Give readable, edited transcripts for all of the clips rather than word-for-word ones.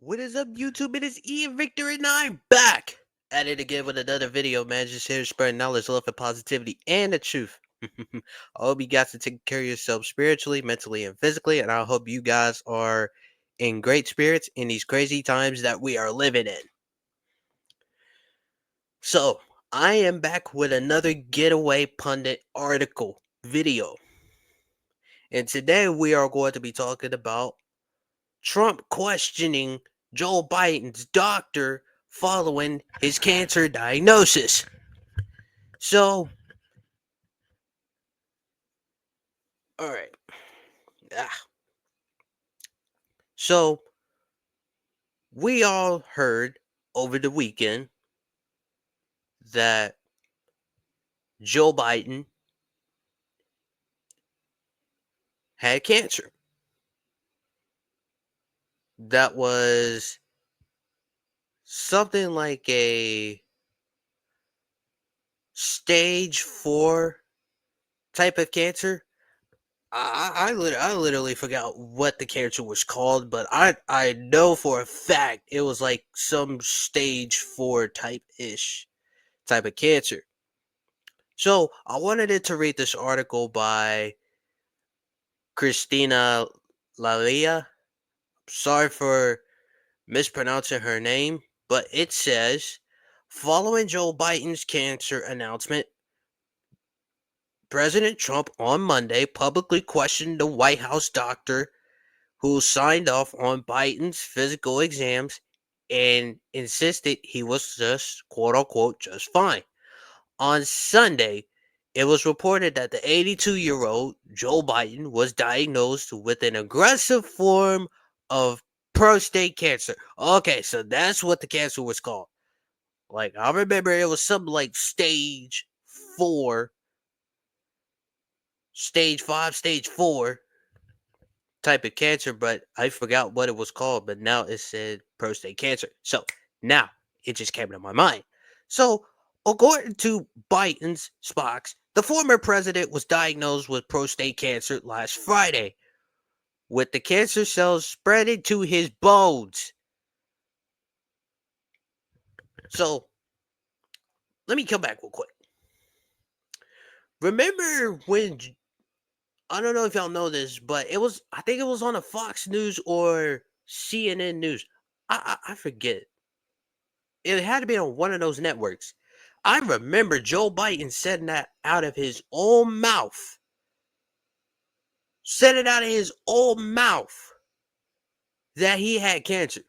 What is up, YouTube? It is Ian Victor, and I'm back at it again with another video, man. Just here spreading knowledge, love, and positivity, and the truth. I hope you guys are taking care of yourselves spiritually, mentally, and physically, and I hope you guys are in great spirits in these crazy times that we are living in. So, I am back with another Getaway Pundit article video, and today we are going to be talking about Trump questioning Joe Biden's doctor following his cancer diagnosis. So, all right. Ah. So, we all heard over the weekend that Joe Biden had cancer. That was something like a stage 4 type of cancer. I literally forgot what the cancer was called, but I know for a fact it was like some stage 4 type of cancer. So I wanted to read this article by Christina Lalia. Sorry for mispronouncing her name, but it says, following Joe Biden's cancer announcement, President Trump on Monday publicly questioned the White House doctor who signed off on Biden's physical exams and insisted he was just, quote unquote, just fine. On Sunday, it was reported that the 82-year-old Joe Biden was diagnosed with an aggressive form of prostate cancer. Okay, so that's what the cancer was called. Like, I remember it was something like stage 4, stage 5, stage 4 type of cancer, but I forgot what it was called, but now it said prostate cancer. So now it just came to my mind. So, according to Biden's Spox, the former president was diagnosed with prostate cancer last Friday, with the cancer cells spreading to his bones. So, let me come back real quick. Remember when, I don't know if y'all know this, but I think it was on a Fox News or CNN News. I forget. It had to be on one of those networks. I remember Joe Biden saying that out of his own mouth. Said it out of his own mouth that he had cancer.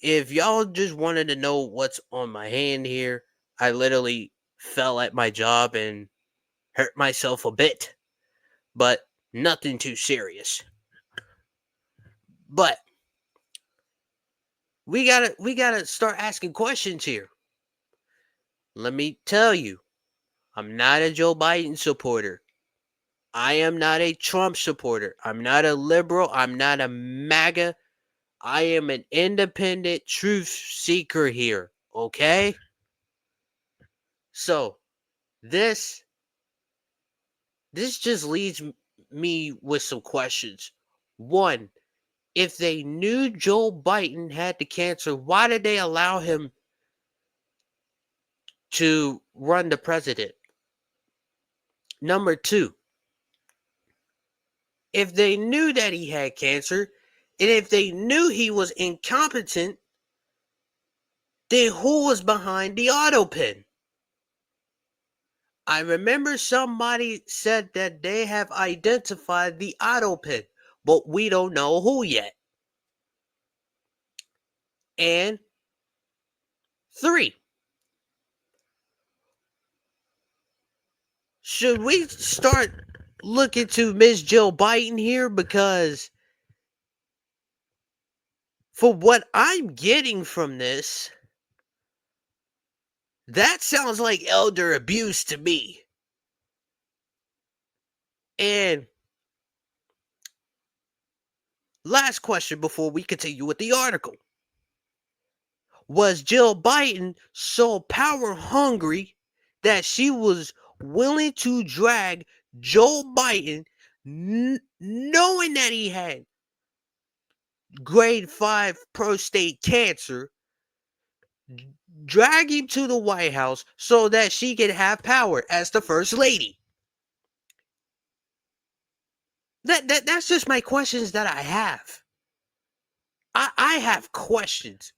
If y'all just wanted to know what's on my hand here, I literally fell at my job and hurt myself a bit, but nothing too serious. But we gotta start asking questions here. Let me tell you, I'm not a Joe Biden supporter. I am not a Trump supporter. I'm not a liberal. I'm not a MAGA. I am an independent truth seeker here. Okay? So, this just leaves me with some questions. One, if they knew Joe Biden had the cancer, why did they allow him to run the president? Number two, if they knew that he had cancer, and if they knew he was incompetent, then who was behind the auto pen? I remember somebody said that they have identified the auto pen, but we don't know who yet. And three, should we start looking to Miss Jill Biden here? Because for what I'm getting from this, that sounds like elder abuse to me. And last question before we continue with the article. Was Jill Biden so power hungry that she was willing to drag Joe Biden, knowing that he had grade 5 prostate cancer, drag him to the White House so that she can have power as the first lady? That's just my questions that I have. I have questions.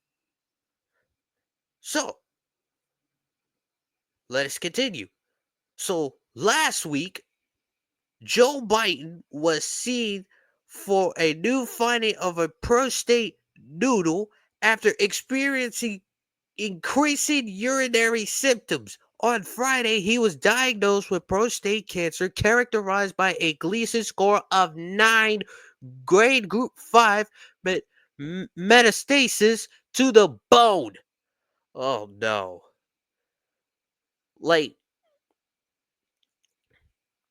So let us continue. So last week, Joe Biden was seen for a new finding of a prostate noodle after experiencing increasing urinary symptoms. On Friday, he was diagnosed with prostate cancer characterized by a Gleason score of 9, grade group 5, metastasis to the bone. Oh no. Like,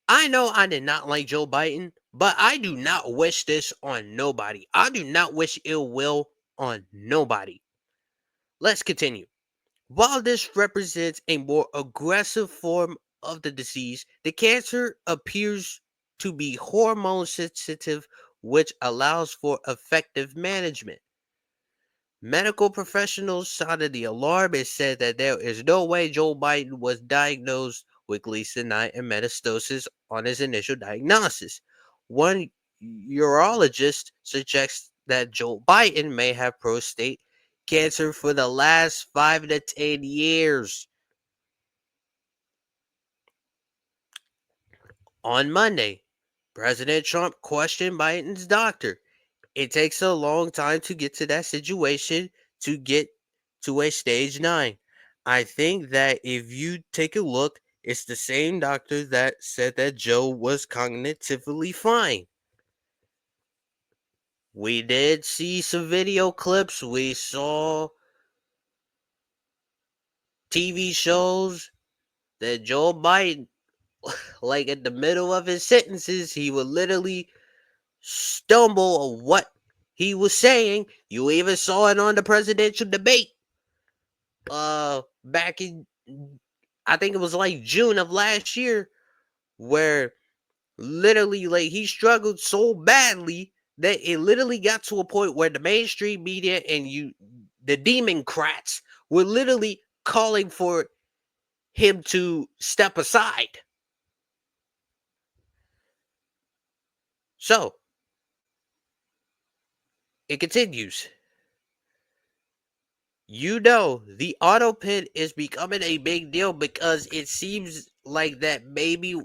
I know I did not like Joe Biden, but I do not wish this on nobody. I do not wish ill will on nobody. Let's continue. While this represents a more aggressive form of the disease, the cancer appears to be hormone sensitive, which allows for effective management. Medical professionals sounded the alarm and said that there is no way Joe Biden was diagnosed with Gleason 9 and metastasis on his initial diagnosis. One urologist suggests that Joe Biden may have prostate cancer for the last 5 to 10 years. On Monday, President Trump questioned Biden's doctor. It takes a long time to get to that situation to get to a stage 9. I think that if you take a look, it's the same doctor that said that Joe was cognitively fine. We did see some video clips. We saw TV shows that Joe Biden, like in the middle of his sentences, he would literally stumble on what he was saying. You even saw it on the presidential debate. Back in, I think it was like June of last year, where literally like he struggled so badly that it literally got to a point where the mainstream media and the Democrats were literally calling for him to step aside. So it continues. The auto pen is becoming a big deal because it seems like that maybe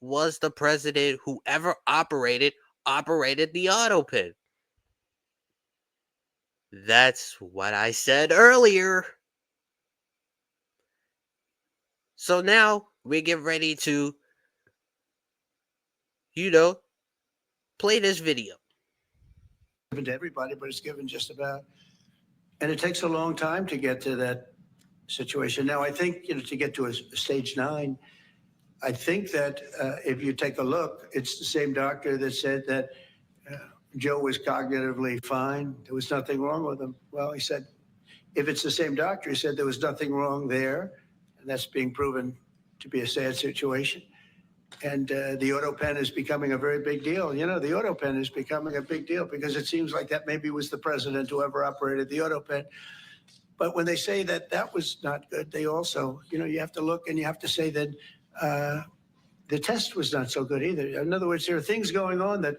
was the president who ever operated the auto pen. That's what I said earlier. So now we get ready to, you know, play this video. Given to everybody, but it's given just about, and it takes a long time to get to that situation. Now, I think to get to a stage 9, I think that if you take a look, it's the same doctor that said that Joe was cognitively fine. There was nothing wrong with him. Well, he said, if it's the same doctor, he said there was nothing wrong there, and that's being proven to be a sad situation. And the auto pen is becoming a very big deal. The auto pen is becoming a big deal because it seems like that maybe was the president who ever operated the auto pen. But when they say that that was not good, they also, you have to look and you have to say that the test was not so good either. In other words, there are things going on that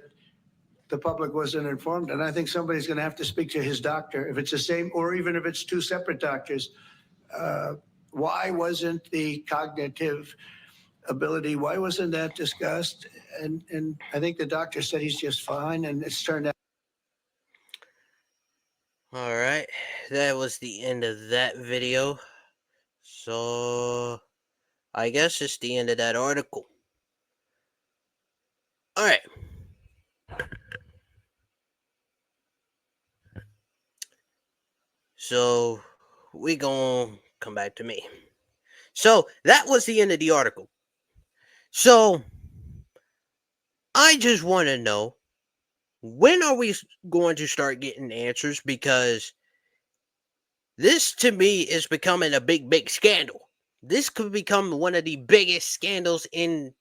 the public wasn't informed. And I think somebody's going to have to speak to his doctor, if it's the same, or even if it's two separate doctors. Why wasn't the cognitive ability, why wasn't that discussed? And I think the doctor said he's just fine, and it's turned out. All right, that was the end of that video. So I guess it's the end of that article. All right. So we gonna come back to me. So that was the end of the article. So I just want to know, when are we going to start getting answers? Because this to me is becoming a big scandal. This could become one of the biggest scandals in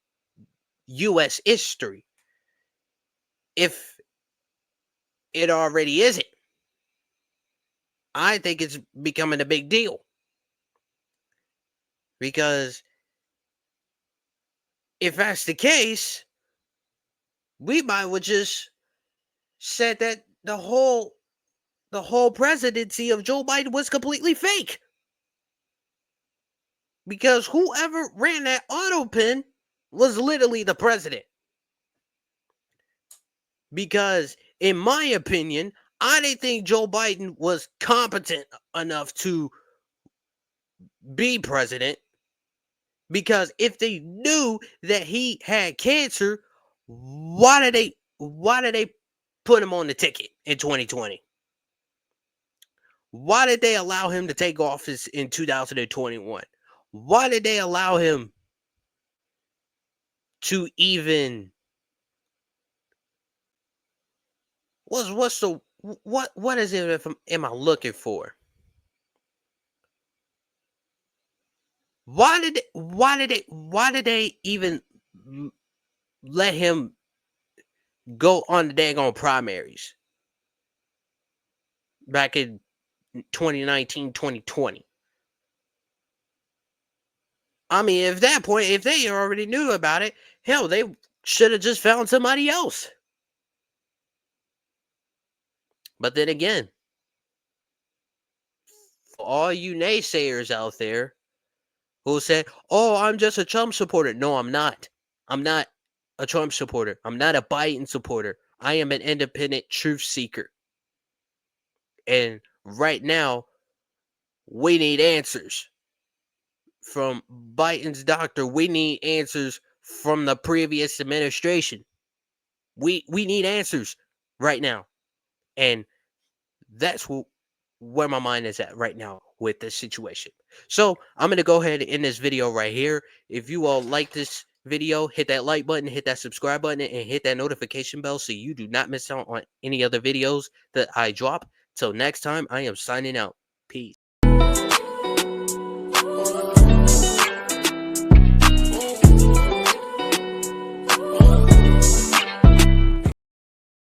US history. If it already isn't. I think it's becoming a big deal. Because if that's the case, we might well just said that the whole presidency of Joe Biden was completely fake. Because whoever ran that auto pen was literally the president. Because in my opinion, I didn't think Joe Biden was competent enough to be president. Because if they knew that he had cancer, why did they put him on the ticket in 2020? Why did they allow him to take office in 2021? Why did they allow him to even what is it am I looking for? Why did they even let him go on the daggone primaries back in 2019, 2020? I mean, at that point, if they already knew about it, hell, they should have just found somebody else. But then again, for all you naysayers out there who say, "Oh, I'm just a Trump supporter." No, I'm not. I'm not a Trump supporter. I'm not a Biden supporter. I am an independent truth seeker. And right now, we need answers from Biden's doctor. We need answers from the previous administration. We need answers right now. And that's where my mind is at right now with this situation. So I'm going to go ahead and end this video right here. If you all like this video, hit that like button, hit that subscribe button, and hit that notification bell so you do not miss out on any other videos that I drop. Till next time, I am signing out.